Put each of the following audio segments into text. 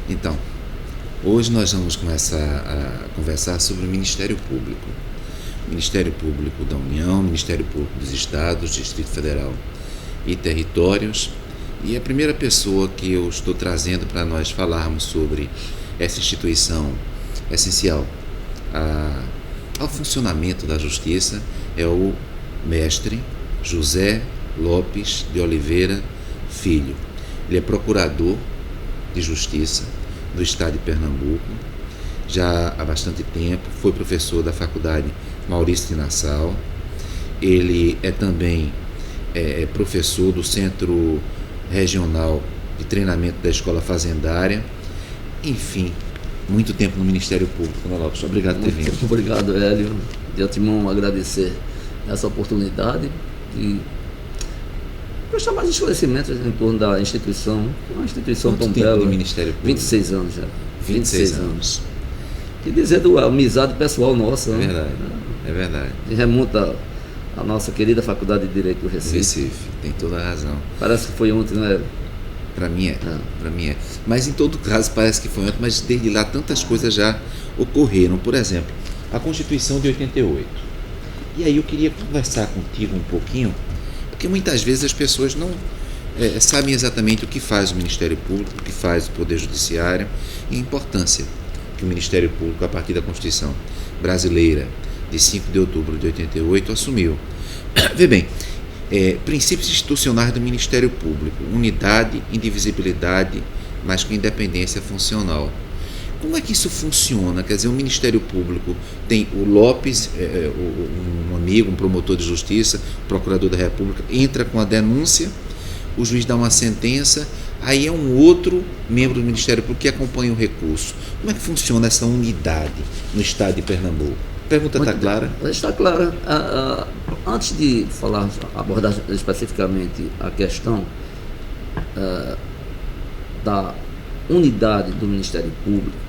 Então, hoje nós vamos começar a conversar sobre o Ministério Público. Ministério Público da União, Ministério Público dos Estados, Distrito Federal e Territórios. E a primeira pessoa que eu estou trazendo para nós falarmos sobre essa instituição essencial ao funcionamento da Justiça é o mestre José Lopes de Oliveira Filho. Ele é procurador de Justiça do Estado de Pernambuco, já há bastante tempo, foi professor da Faculdade Maurício de Nassau. Ele é também professor do Centro Regional de Treinamento da Escola Fazendária. Enfim, muito tempo no Ministério Público, né, Lopes? Obrigado por ter vindo. Muito obrigado, Hélio. De antemão, agradecer essa oportunidade de prestar mais esclarecimentos em torno da instituição, que é uma instituição Quanto tão tempo bela. de Ministério Público? 26 anos já. 26 anos. E dizer da amizade pessoal nossa. É né? verdade, é verdade. E remonta à nossa querida Faculdade de Direito do Recife. Recife, tem toda a razão. Parece que foi ontem, não é? Para mim é. Mas em todo caso parece que foi ontem, mas desde lá tantas coisas já ocorreram. Por exemplo, a Constituição de 88. E aí eu queria conversar contigo um pouquinho, porque muitas vezes as pessoas não sabem exatamente o que faz o Ministério Público, o que faz o Poder Judiciário e a importância que o Ministério Público, a partir da Constituição brasileira de 5 de outubro de 88, assumiu. Vê bem, princípios institucionais do Ministério Público: unidade, indivisibilidade, mas com independência funcional. Como é que isso funciona? Quer dizer, o Ministério Público tem o Lopes, um amigo, um promotor de justiça, procurador da República, entra com a denúncia, o juiz dá uma sentença, aí é um outro membro do Ministério Público que acompanha o recurso. Como é que funciona essa unidade no estado de Pernambuco? A pergunta está clara? Está clara. Antes de abordar especificamente a questão da unidade do Ministério Público,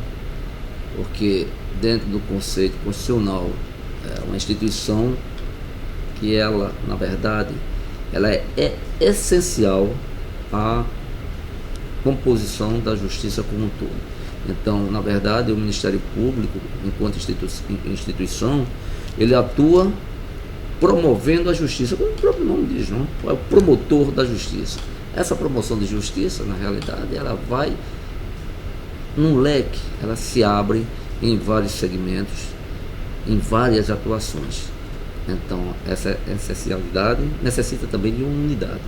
porque dentro do conceito constitucional é uma instituição que ela, na verdade, ela é essencial à composição da justiça como um todo. Então, na verdade, o Ministério Público, enquanto instituição, ele atua promovendo a justiça, como o próprio nome diz, não? É o promotor da justiça. Essa promoção de justiça, na realidade, ela vai num leque, ela se abre em vários segmentos, em várias atuações. Então, essa essencialidade necessita também de uma unidade.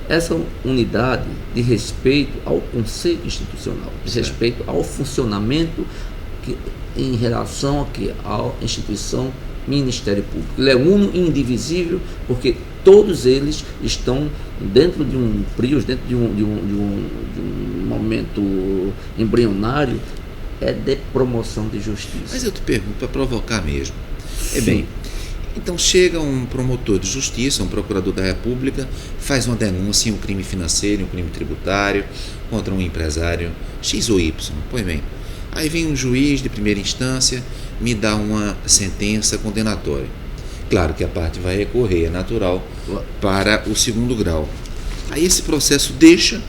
Essa unidade de respeito ao conceito institucional, de respeito ao funcionamento em relação à instituição Ministério Público. Ele é uno e indivisível, porque todos eles estão dentro de um prios, dentro de um momento embrionário, de promoção de justiça. Mas eu te pergunto, para provocar mesmo. Bem, então chega um promotor de justiça, um procurador da República, faz uma denúncia em um crime financeiro, um crime tributário, contra um empresário X ou Y. Pois bem, aí vem um juiz de primeira instância, me dá uma sentença condenatória. Claro que a parte vai recorrer, é natural, para o segundo grau. Aí esse processo deixa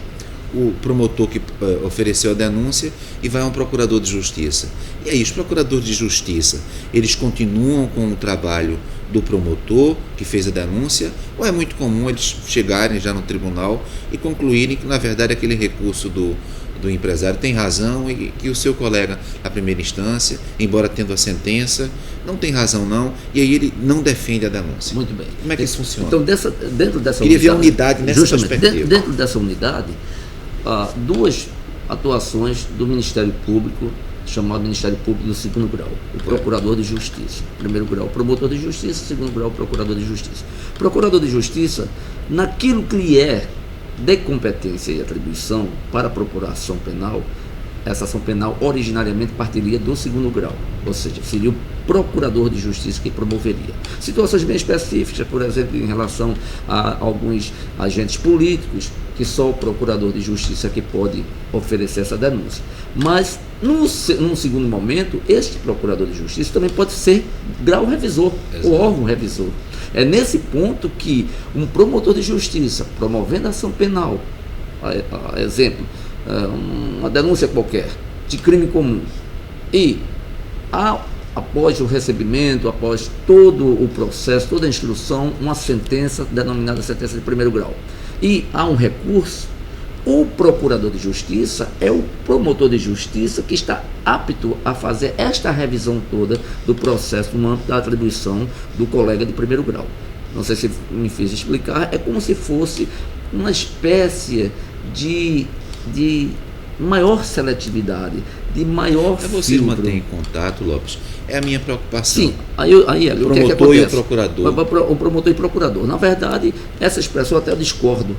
o promotor que ofereceu a denúncia e vai a um procurador de justiça. E aí os procuradores de justiça, eles continuam com o trabalho do promotor que fez a denúncia, ou é muito comum eles chegarem já no tribunal e concluírem que na verdade aquele recurso do empresário tem razão e que o seu colega na primeira instância, embora tendo a sentença, não tem razão não, e aí ele não defende a denúncia. Muito bem. Como é que isso funciona? Então, dentro dessa Queria ver a unidade nessa perspectiva. Dentro dessa unidade, há duas atuações do Ministério Público, chamado Ministério Público do segundo grau: o Procurador de Justiça. Primeiro grau, o Promotor de Justiça; segundo grau, o Procurador de Justiça. Procurador de Justiça, naquilo que lhe é de competência e atribuição para a procuração penal, essa ação penal originariamente partiria do segundo grau, ou seja, seria o procurador de justiça que promoveria. Situações bem específicas, por exemplo, em relação a alguns agentes políticos, que só o procurador de justiça que pode oferecer essa denúncia. Mas, num segundo momento, este procurador de justiça também pode ser grau revisor, o órgão revisor. É nesse ponto que um promotor de justiça, promovendo a ação penal, exemplo, uma denúncia qualquer de crime comum e após o recebimento, após todo o processo, toda a instrução, uma sentença denominada sentença de primeiro grau, e há um recurso, o procurador de justiça é o promotor de justiça que está apto a fazer esta revisão toda do processo no âmbito da atribuição do colega de primeiro grau. Não sei se me fiz explicar, é como se fosse uma espécie de maior seletividade, de maior filtro. Vocês mantêm contato, Lopes? É a minha preocupação. Sim, aí o promotor e o procurador. O promotor e procurador. Na verdade, essa expressão até eu discordo.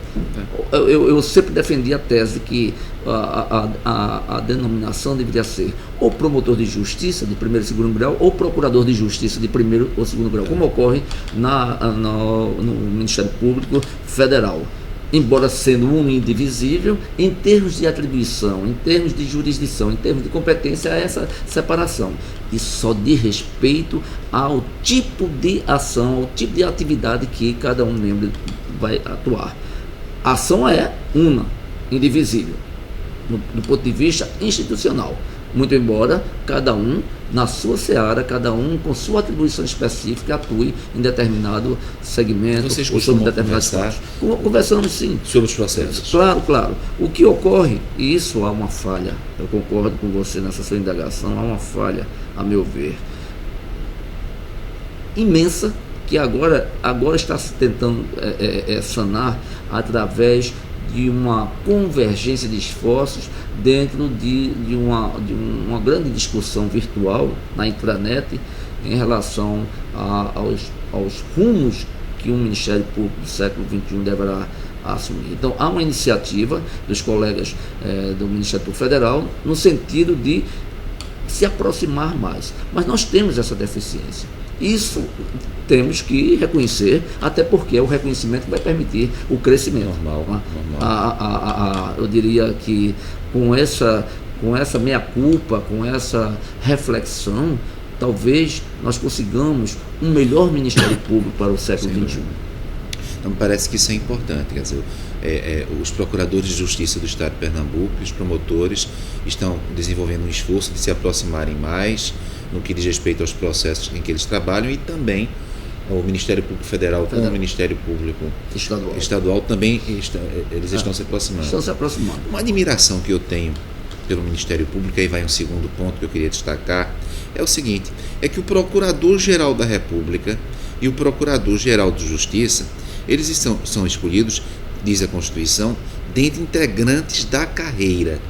Eu sempre defendi a tese que a denominação deveria ser ou promotor de justiça de primeiro e segundo grau ou procurador de justiça de primeiro ou segundo grau, como ocorre no Ministério Público Federal. Embora sendo um indivisível, em termos de atribuição, em termos de jurisdição, em termos de competência, há essa separação. E só de respeito ao tipo de ação, ao tipo de atividade que cada um membro vai atuar. A ação é uma, indivisível, do ponto de vista institucional. Muito embora cada um, na sua seara, cada um com sua atribuição específica, atue em determinado segmento ou sobre determinados fatos. Conversamos sim. Sobre os processos. Claro. O que ocorre, e isso há uma falha, eu concordo com você nessa sua indagação, há uma falha, a meu ver, imensa, que agora está se tentando sanar através de uma convergência de esforços dentro de uma grande discussão virtual na intranet em relação aos rumos que o Ministério Público do século XXI deverá assumir. Então, há uma iniciativa dos colegas do Ministério Público Federal no sentido de se aproximar mais. Mas nós temos essa deficiência. Isso temos que reconhecer, até porque é o reconhecimento que vai permitir o crescimento. Normal. Eu diria que com essa meia-culpa, com essa reflexão, talvez nós consigamos um melhor Ministério Público para o século XXI. Então, me parece que isso é importante. Quer dizer, os procuradores de justiça do Estado de Pernambuco e os promotores estão desenvolvendo um esforço de se aproximarem mais no que diz respeito aos processos em que eles trabalham, e também o Ministério Público Federal com o Ministério Público Estadual também eles estão se aproximando. Estão se aproximando. Uma admiração que eu tenho pelo Ministério Público, aí vai um segundo ponto que eu queria destacar, é o seguinte, é que o Procurador-Geral da República e o Procurador-Geral de Justiça, eles são escolhidos, diz a Constituição, dentre integrantes da carreira.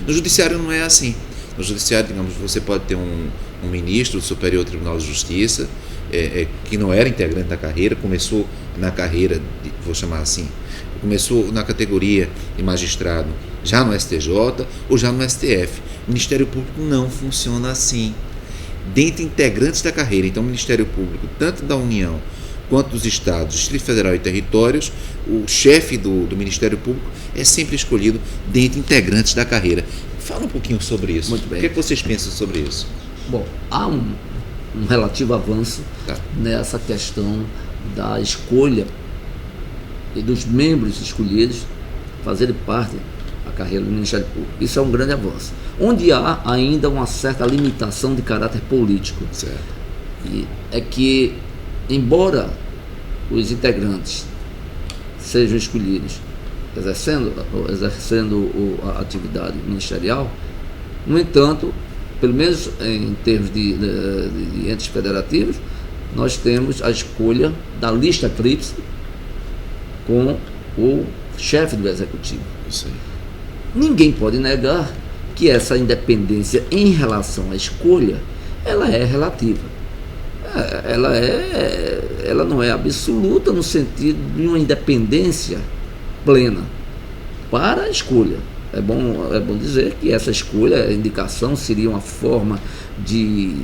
No Judiciário não é assim. No Judiciário, digamos, você pode ter um ministro do Superior Tribunal de Justiça que não era integrante da carreira, começou na carreira, vou chamar assim, começou na categoria de magistrado já no STJ ou já no STF. O Ministério Público não funciona assim. Dentre integrantes da carreira, então o Ministério Público, tanto da União quanto dos Estados, Distrito Federal e territórios, o chefe do Ministério Público é sempre escolhido dentre integrantes da carreira. Fala um pouquinho sobre isso. Muito bem. O que vocês pensam sobre isso? Bom, há um relativo avanço nessa questão da escolha e dos membros escolhidos fazerem parte da carreira do Ministério Público. Isso é um grande avanço. Onde há ainda uma certa limitação de caráter político. Certo. E é que, embora os integrantes sejam escolhidos exercendo a atividade ministerial, no entanto, pelo menos em termos de entes federativos, nós temos a escolha da lista tríplice com o chefe do executivo. Isso aí. Ninguém pode negar que essa independência em relação à escolha, ela é relativa. Ela não é absoluta no sentido de uma independência plena para a escolha. É bom dizer que essa escolha, a indicação, seria uma forma de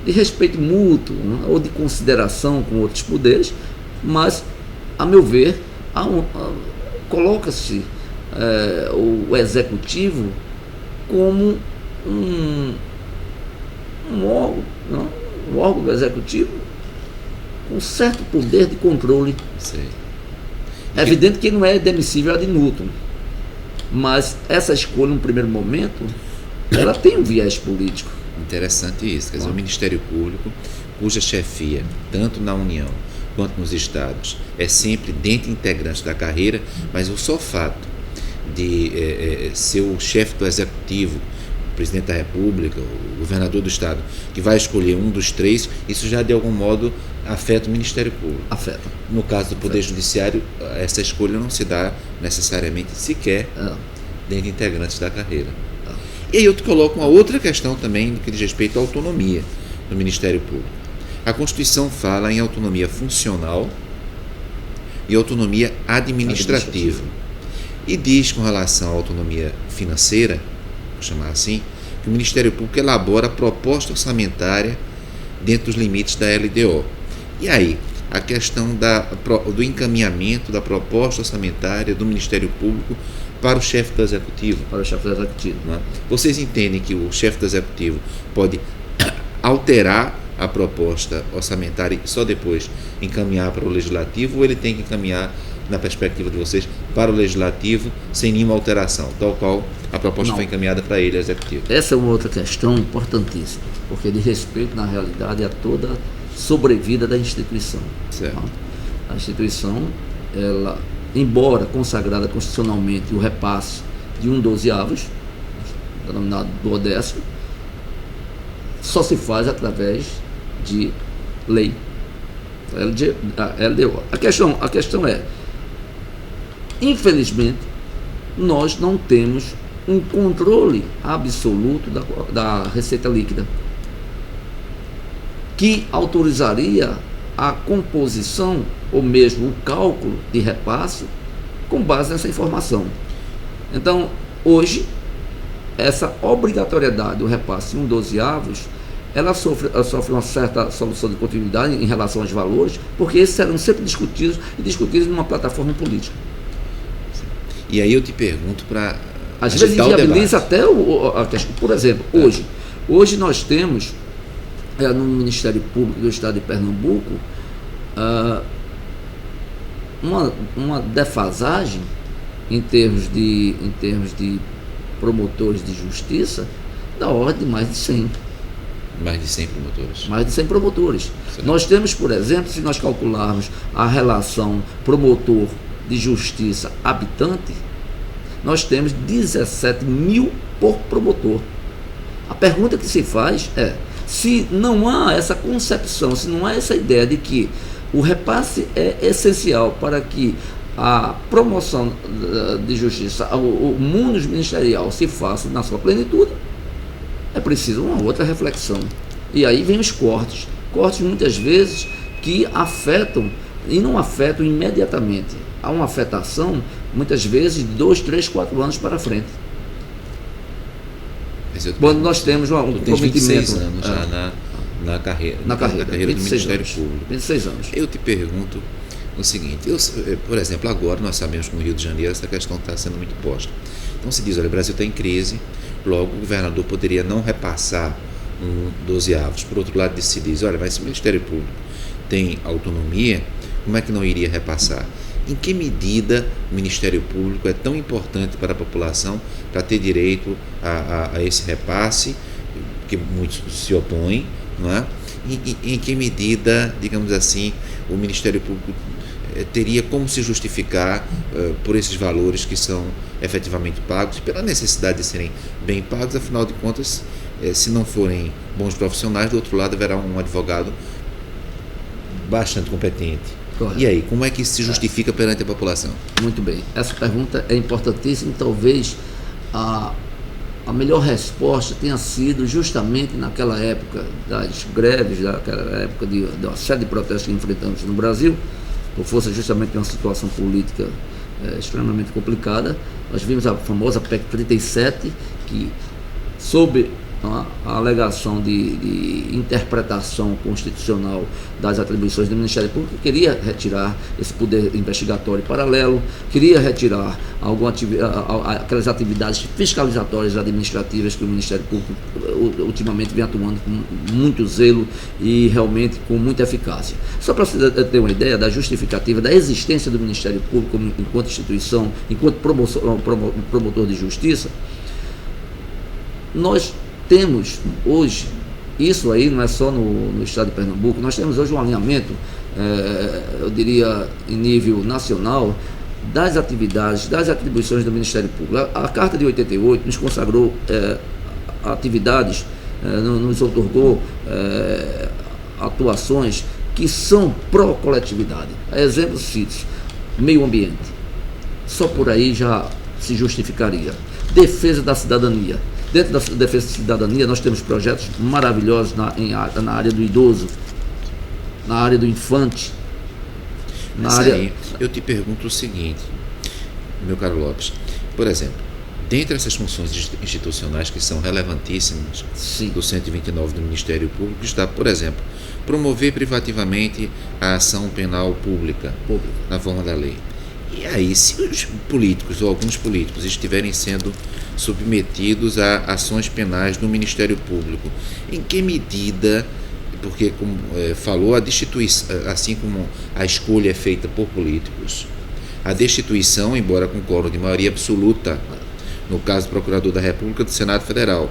respeito mútuo, né, ou de consideração com outros poderes, mas, a meu ver, coloca-se o executivo como um órgão, não? Um órgão do executivo com certo poder de controle. Sei. É evidente que não é demissível ad nutum. Mas essa escolha, no primeiro momento, ela tem um viés político. Interessante isso. Quer dizer, o Ministério Público, cuja chefia, tanto na União quanto nos estados, é sempre dentro integrante da carreira, mas o só fato de ser o chefe do executivo, o presidente da República, o governador do estado, que vai escolher um dos três, isso já de algum modo afeta o Ministério Público. Afeta. No caso do Poder Judiciário, essa escolha não se dá necessariamente sequer dentro integrantes da carreira. E aí eu te coloco uma outra questão também que diz respeito à autonomia do Ministério Público. A Constituição fala em autonomia funcional e autonomia administrativa. E diz, com relação à autonomia financeira, vou chamar assim, que o Ministério Público elabora a proposta orçamentária dentro dos limites da LDO. E aí, a questão do encaminhamento da proposta orçamentária do Ministério Público para o chefe do Executivo. Para o chefe do Executivo. Não é? Vocês entendem que o chefe do Executivo pode alterar a proposta orçamentária e só depois encaminhar para o Legislativo, ou ele tem que encaminhar, na perspectiva de vocês, para o Legislativo sem nenhuma alteração, tal qual a proposta foi encaminhada para ele, Executivo? Essa é uma outra questão importantíssima, porque diz respeito, na realidade, a toda sobrevida da instituição. Certo. A instituição, ela, embora consagrada constitucionalmente o repasse de 1/12, denominado duodécimo, só se faz através de lei, a LDO. A questão é, infelizmente, nós não temos um controle absoluto da receita líquida, que autorizaria a composição ou mesmo o cálculo de repasse com base nessa informação. Então, hoje, essa obrigatoriedade do repasse em 1/12, ela sofre uma certa solução de continuidade em relação aos valores, porque esses serão sempre discutidos numa plataforma política. E aí eu te pergunto para às vezes inviabiliza até a questão. Por exemplo, hoje nós temos no Ministério Público do Estado de Pernambuco uma defasagem em termos de promotores de justiça da ordem de mais de 100. Mais de 100 promotores. Mais de 100 promotores. Certo. Nós temos, por exemplo, se nós calcularmos a relação promotor de justiça habitante, nós temos 17 mil por promotor. A pergunta que se faz é, se não há essa concepção, se não há essa ideia de que o repasse é essencial para que a promoção de justiça, o mundo ministerial se faça na sua plenitude, é preciso uma outra reflexão. E aí vem os cortes muitas vezes que afetam, e não afetam imediatamente. Há uma afetação, muitas vezes, de 2, 3, 4 anos para frente. Quando nós temos um comprometimento... 26 anos já na carreira do Ministério Público. 26 anos. Eu te pergunto o seguinte, por exemplo, agora nós sabemos que no Rio de Janeiro essa questão está sendo muito posta. Então se diz, olha, o Brasil está em crise, logo o governador poderia não repassar 1/12. Por outro lado, se diz, olha, mas se o Ministério Público tem autonomia, como é que não iria repassar? Em que medida o Ministério Público é tão importante para a população para ter direito a esse repasse, que muitos se opõem, não é? Em que medida, digamos assim, o Ministério Público teria como se justificar por esses valores que são efetivamente pagos, pela necessidade de serem bem pagos, afinal de contas, se não forem bons profissionais, do outro lado haverá um advogado bastante competente. Correto. E aí, como é que isso se justifica perante a população? Muito bem, essa pergunta é importantíssima, talvez a melhor resposta tenha sido justamente naquela época das greves, naquela época da série de protestos que enfrentamos no Brasil, por força justamente de uma situação política extremamente complicada. Nós vimos a famosa PEC 37, que, sob a alegação de interpretação constitucional das atribuições do Ministério Público, queria retirar esse poder investigatório paralelo, queria retirar aquelas atividades fiscalizatórias administrativas que o Ministério Público ultimamente vem atuando com muito zelo e realmente com muita eficácia. Só para você ter uma ideia da justificativa da existência do Ministério Público enquanto instituição, enquanto promotor de justiça, nós temos hoje, isso aí não é só no estado de Pernambuco, nós temos hoje um alinhamento, eu diria, em nível nacional, das atividades, das atribuições do Ministério Público. A Carta de 88 nos consagrou atividades, nos outorgou atuações que são pró-coletividade. Exemplo simples, meio ambiente. Só por aí já se justificaria. Defesa da cidadania. Dentro da defesa da cidadania, nós temos projetos maravilhosos na área do idoso, na área do infante. Aí, eu te pergunto o seguinte, meu caro Lopes, por exemplo, dentre essas funções institucionais que são relevantíssimas, sim, do 129 do Ministério Público, está, por exemplo, promover privativamente a ação penal pública. Na forma da lei. E aí, se os políticos ou alguns políticos estiverem sendo submetidos a ações penais no Ministério Público, em que medida, porque como falou, a destituição, assim como a escolha é feita por políticos, a destituição, embora com quórum de maioria absoluta, no caso do Procurador da República do Senado Federal,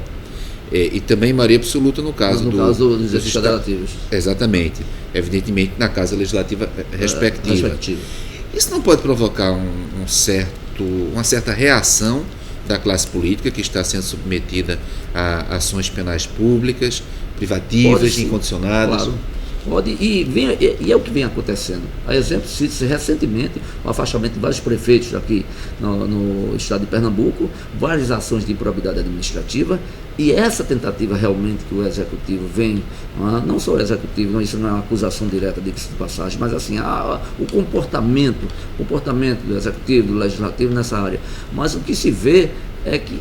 e também maioria absoluta no caso dos entes federativos. Exatamente, evidentemente na Casa Legislativa respectiva. Isso não pode provocar uma certa reação da classe política que está sendo submetida a ações penais públicas, privativas, incondicionadas? Claro. Pode, e é o que vem acontecendo. A exemplo, cite-se recentemente o afastamento de vários prefeitos aqui no estado de Pernambuco, várias ações de improbidade administrativa, e essa tentativa realmente que o Executivo vem, não só o Executivo, isso não é uma acusação direta de passagem, mas assim, o comportamento do Executivo, do Legislativo nessa área. Mas o que se vê é que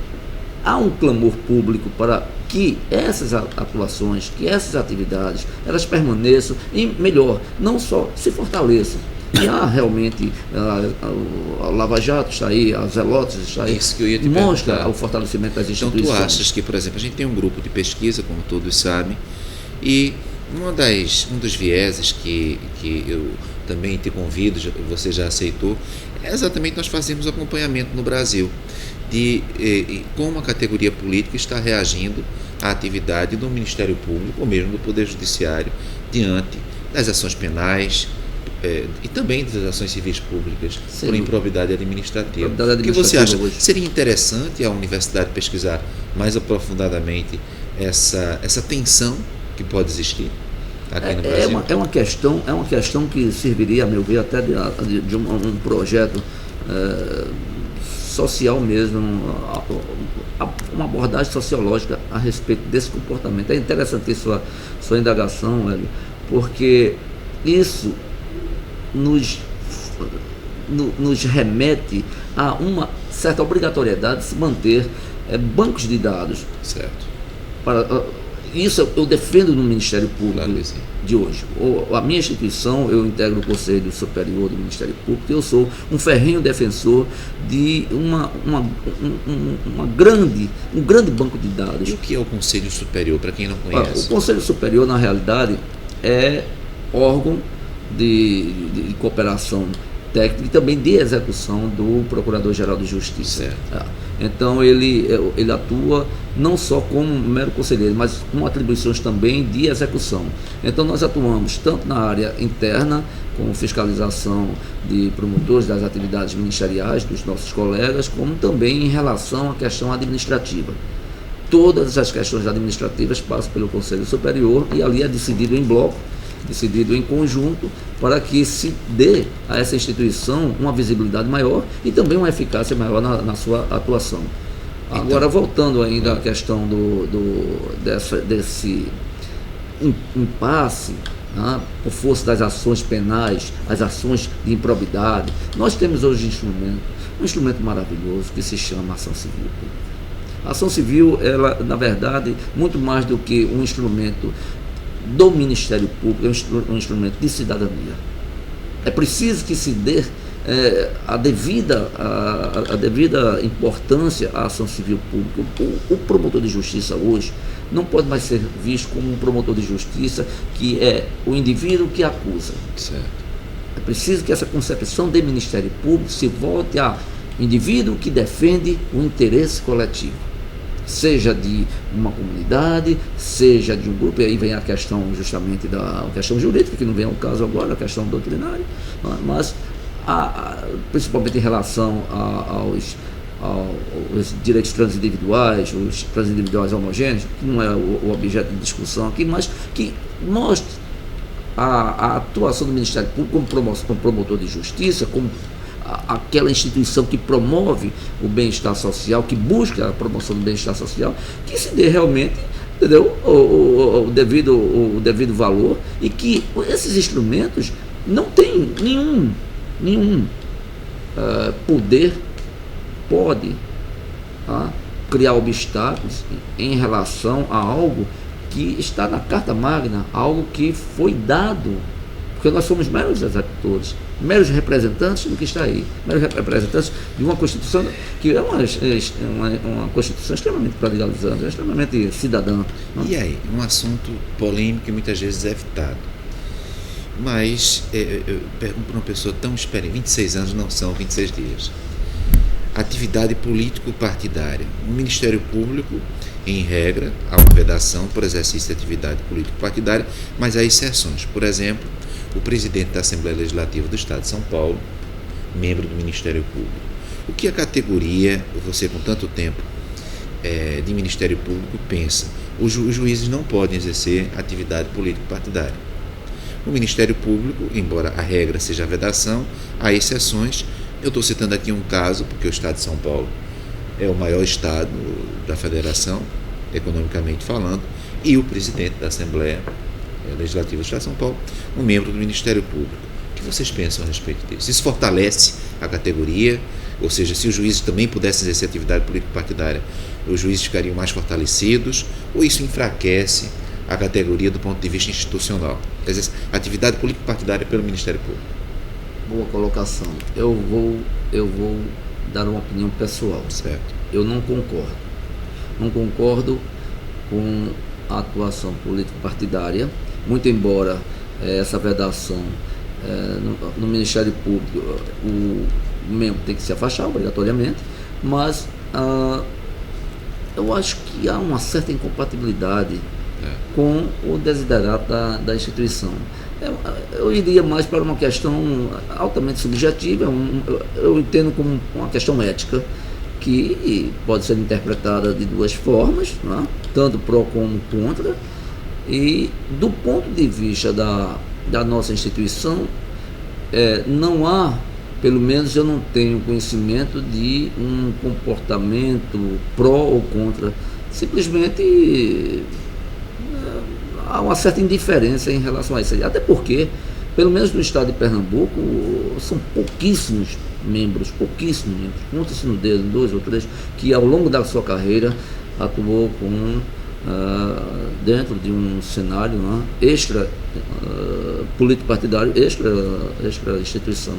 há um clamor público para que essas atuações, que essas atividades, elas permaneçam e, melhor, não só se fortaleçam. E há realmente a Lava Jato está aí, a Zelotes está aí, isso que eu ia te mostra perguntar. o fortalecimento das instituições. Então tu achas que, por exemplo, a gente tem um grupo de pesquisa, como todos sabem, e um dos vieses que eu também te convido, você já aceitou, é exatamente nós fazemos acompanhamento no Brasil de como a categoria política está reagindo à atividade do Ministério Público ou mesmo do Poder Judiciário diante das ações penais e também das ações civis públicas por improbidade administrativa. O que você acha? Seria interessante a universidade pesquisar mais aprofundadamente essa tensão que pode existir aqui no Brasil? É uma questão que serviria, a meu ver, até de um projeto social mesmo, uma abordagem sociológica a respeito desse comportamento. É interessante sua indagação, Hélio, porque isso nos remete a uma certa obrigatoriedade de se manter bancos de dados. Certo. Isso eu defendo no Ministério Público de hoje. A minha instituição, eu integro o Conselho Superior do Ministério Público, eu sou um ferrenho defensor de um grande banco de dados. E o que é o Conselho Superior, para quem não conhece? O Conselho Superior, na realidade, é órgão de cooperação técnica e também de execução do Procurador-Geral de Justiça. Então ele atua não só como mero conselheiro, mas com atribuições também de execução. Então nós atuamos tanto na área interna, com fiscalização de promotores das atividades ministeriais dos nossos colegas, como também em relação à questão administrativa. Todas as questões administrativas passam pelo Conselho Superior e ali é decidido em bloco, decidido em conjunto, para que se dê a essa instituição uma visibilidade maior e também uma eficácia maior na sua atuação. Agora, voltando ainda à questão desse impasse, por força das ações penais, as ações de improbidade, nós temos hoje um instrumento maravilhoso que se chama ação civil. A ação civil, ela, na verdade, muito mais do que um instrumento do Ministério Público, é um instrumento de cidadania. É preciso que se dê a devida importância à ação civil pública. O promotor de justiça hoje não pode mais ser visto como um promotor de justiça que é o indivíduo que acusa. Certo. É preciso que essa concepção de Ministério Público se volte a indivíduo que defende o interesse coletivo, seja de uma comunidade, seja de um grupo, e aí vem a questão justamente da questão jurídica, que não vem ao caso agora, a questão doutrinária, mas principalmente em relação aos direitos transindividuais, os transindividuais homogêneos, que não é o objeto de discussão aqui, mas que mostre a atuação do Ministério Público como promotor de justiça, como aquela instituição que promove o bem-estar social, que busca a promoção do bem-estar social, que se dê realmente, entendeu, o devido valor, e que esses instrumentos não têm nenhum poder pode criar obstáculos em relação a algo que está na Carta Magna, algo que foi dado, porque nós somos meros executores, meros representantes do que está aí, meros representantes de uma Constituição que é uma Constituição extremamente pluralizante, extremamente cidadã. Não? E aí, um assunto polêmico e muitas vezes evitado. Mas eu pergunto para uma pessoa tão experiente, 26 anos não são 26 dias. Atividade político-partidária. O Ministério Público, em regra, há uma vedação por exercício de atividade político-partidária, mas há exceções. Por exemplo, o presidente da Assembleia Legislativa do Estado de São Paulo, membro do Ministério Público. O que a categoria, você com tanto tempo de Ministério Público, pensa? Os juízes não podem exercer atividade político-partidária. O Ministério Público, embora a regra seja a vedação, há exceções. Eu estou citando aqui um caso, porque o Estado de São Paulo é o maior estado da federação, economicamente falando, e o presidente da Assembleia Legislativa do Estado de São Paulo, um membro do Ministério Público. O que vocês pensam a respeito disso? Isso fortalece a categoria, ou seja, se os juízes também pudessem exercer atividade político-partidária, os juízes ficariam mais fortalecidos, ou isso enfraquece a categoria do ponto de vista institucional? Quer dizer, atividade político-partidária pelo Ministério Público. Boa colocação. Eu vou dar uma opinião pessoal. Certo. Eu não concordo. Não concordo com a atuação político-partidária, muito embora essa vedação no Ministério Público, o membro tem que se afastar obrigatoriamente, mas eu acho que há uma certa incompatibilidade com o desiderato da instituição. Eu iria mais para uma questão altamente subjetiva, eu entendo como uma questão ética, que pode ser interpretada de duas formas, né? Tanto pró como contra, e do ponto de vista da nossa instituição, não há, pelo menos eu não tenho conhecimento de um comportamento pró ou contra, simplesmente há uma certa indiferença em relação a isso, até porque, pelo menos no estado de Pernambuco, são pouquíssimos membros, conta-se no dedo, 2 ou 3, que ao longo da sua carreira atuou dentro de um cenário extra político-partidário, extra instituição.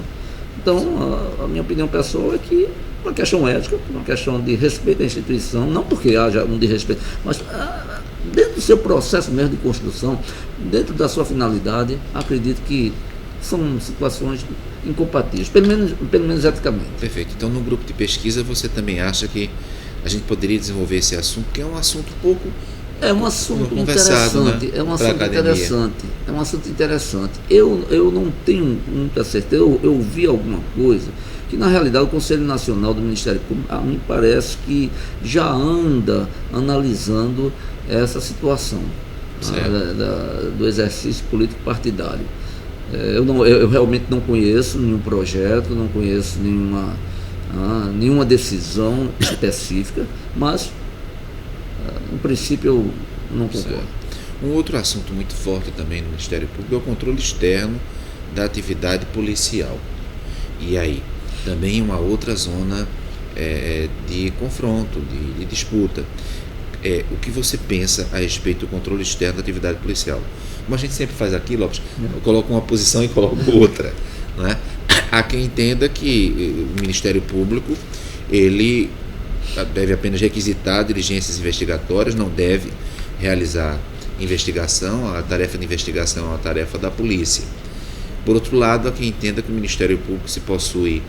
Então, a minha opinião pessoal é que uma questão ética, uma questão de respeito à instituição, não porque haja um desrespeito, mas dentro do seu processo mesmo de construção, dentro da sua finalidade, acredito que são situações incompatíveis, pelo menos eticamente. Perfeito. Então, no grupo de pesquisa, você também acha que a gente poderia desenvolver esse assunto, que é um assunto pouco interessante, né? É um assunto interessante. Eu não tenho muita certeza, eu vi alguma coisa que na realidade o Conselho Nacional do Ministério Público, a mim parece que já anda analisando essa situação do exercício político partidário. Eu realmente não conheço nenhum projeto, não conheço nenhuma decisão específica, mas no princípio eu não concordo. Certo. Um outro assunto muito forte também no Ministério Público é o controle externo da atividade policial. E aí, também uma outra zona de confronto, de disputa. O que você pensa a respeito do controle externo da atividade policial? Como a gente sempre faz aqui, Lopes, coloca uma posição e coloca outra, não é? Há quem entenda que o Ministério Público ele deve apenas requisitar diligências investigatórias, não deve realizar investigação. A tarefa de investigação é uma tarefa da polícia. Por outro lado, há quem entenda que o Ministério Público, se possui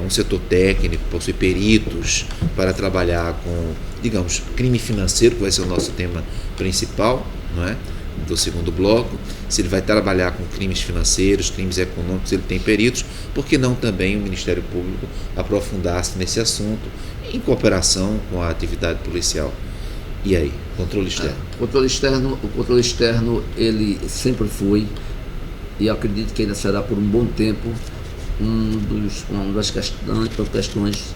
um setor técnico, possui peritos para trabalhar com, digamos, crime financeiro, que vai ser o nosso tema principal, não é? Do segundo bloco. Se ele vai trabalhar com crimes financeiros, crimes econômicos, ele tem peritos. Por que não também o Ministério Público aprofundar-se nesse assunto em cooperação com a atividade policial? E aí, controle externo? O controle externo, ele sempre foi, e acredito que ainda será por um bom tempo, uma das questões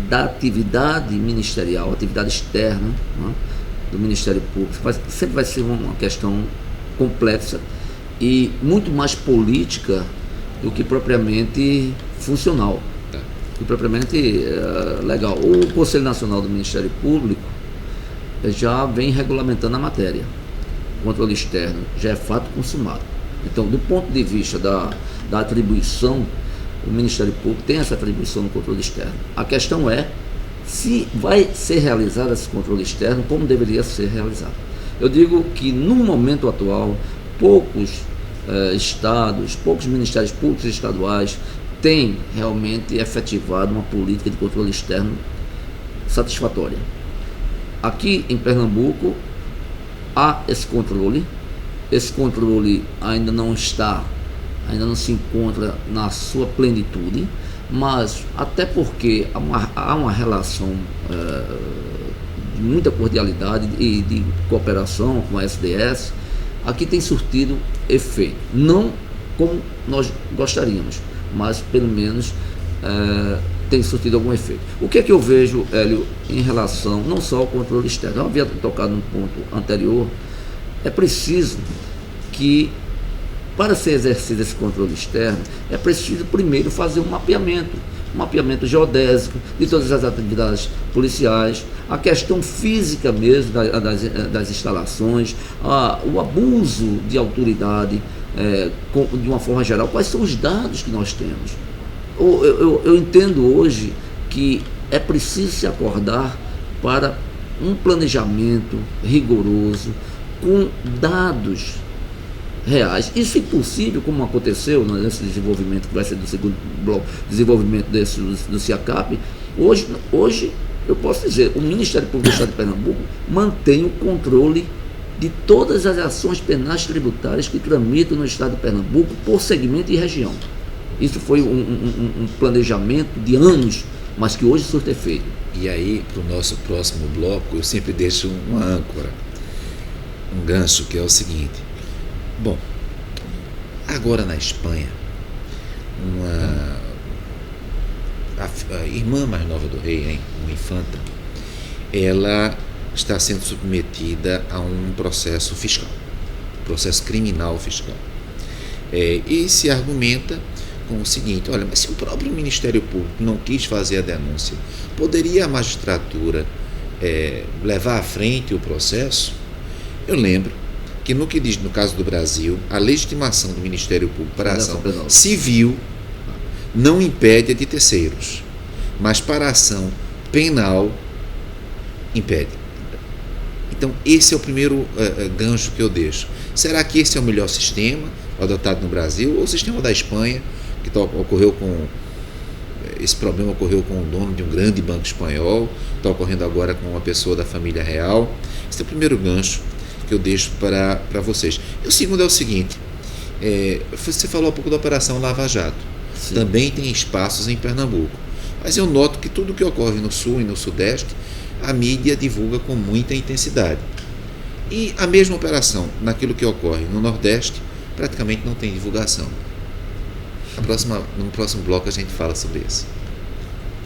da atividade ministerial, atividade externa, né, do Ministério Público. Sempre vai ser uma questão complexa e muito mais política do que propriamente funcional, do que propriamente legal. O Conselho Nacional do Ministério Público já vem regulamentando a matéria. O controle externo já é fato consumado. Então, do ponto de vista da atribuição, o Ministério Público tem essa atribuição no controle externo. A questão é se vai ser realizado esse controle externo como deveria ser realizado. Eu digo que, no momento atual, poucos estados, poucos ministérios públicos estaduais têm realmente efetivado uma política de controle externo satisfatória. Aqui em Pernambuco, há esse controle ainda não se encontra na sua plenitude, mas até porque há uma relação de muita cordialidade e de cooperação com a SDS, aqui tem surtido efeito, não como nós gostaríamos, mas pelo menos tem surtido algum efeito. O que é que eu vejo, Hélio, em relação não só ao controle externo? Eu havia tocado num ponto anterior. É preciso que, para ser exercido esse controle externo, é preciso primeiro fazer um mapeamento geodésico de todas as atividades policiais, a questão física mesmo das instalações, o abuso de autoridade de uma forma geral. Quais são os dados que nós temos? Eu entendo hoje que é preciso se acordar para um planejamento rigoroso, com dados reais. E, se possível, como aconteceu nesse desenvolvimento, que vai ser do segundo bloco, desenvolvimento do CIACAP, hoje eu posso dizer, o Ministério Público do Estado de Pernambuco mantém o controle de todas as ações penais tributárias que tramitam no Estado de Pernambuco por segmento e região. Isso foi um planejamento de anos, mas que hoje surte efeito. E aí, para o nosso próximo bloco, eu sempre deixo uma âncora, um gancho, que é o seguinte. Bom, agora na Espanha, a irmã mais nova do rei, uma infanta, ela está sendo submetida a um processo fiscal, processo criminal fiscal. E se argumenta com o seguinte: olha, mas se o próprio Ministério Público não quis fazer a denúncia, poderia a magistratura levar à frente o processo? Eu lembro que no que diz, no caso do Brasil, a legitimação do Ministério Público para a ação civil não impede a de terceiros, mas para a ação penal impede. Então, esse é o primeiro gancho que eu deixo. Será que esse é o melhor sistema adotado no Brasil, ou o sistema da Espanha, que esse problema ocorreu com o dono de um grande banco espanhol, está ocorrendo agora com uma pessoa da família real? Esse é o primeiro gancho que eu deixo para vocês. E o segundo é o seguinte: você falou há pouco da Operação Lava Jato. Sim. Também tem espaços em Pernambuco, mas eu noto que tudo que ocorre no Sul e no Sudeste, a mídia divulga com muita intensidade. E a mesma operação, naquilo que ocorre no Nordeste, praticamente não tem divulgação. No próximo bloco a gente fala sobre isso.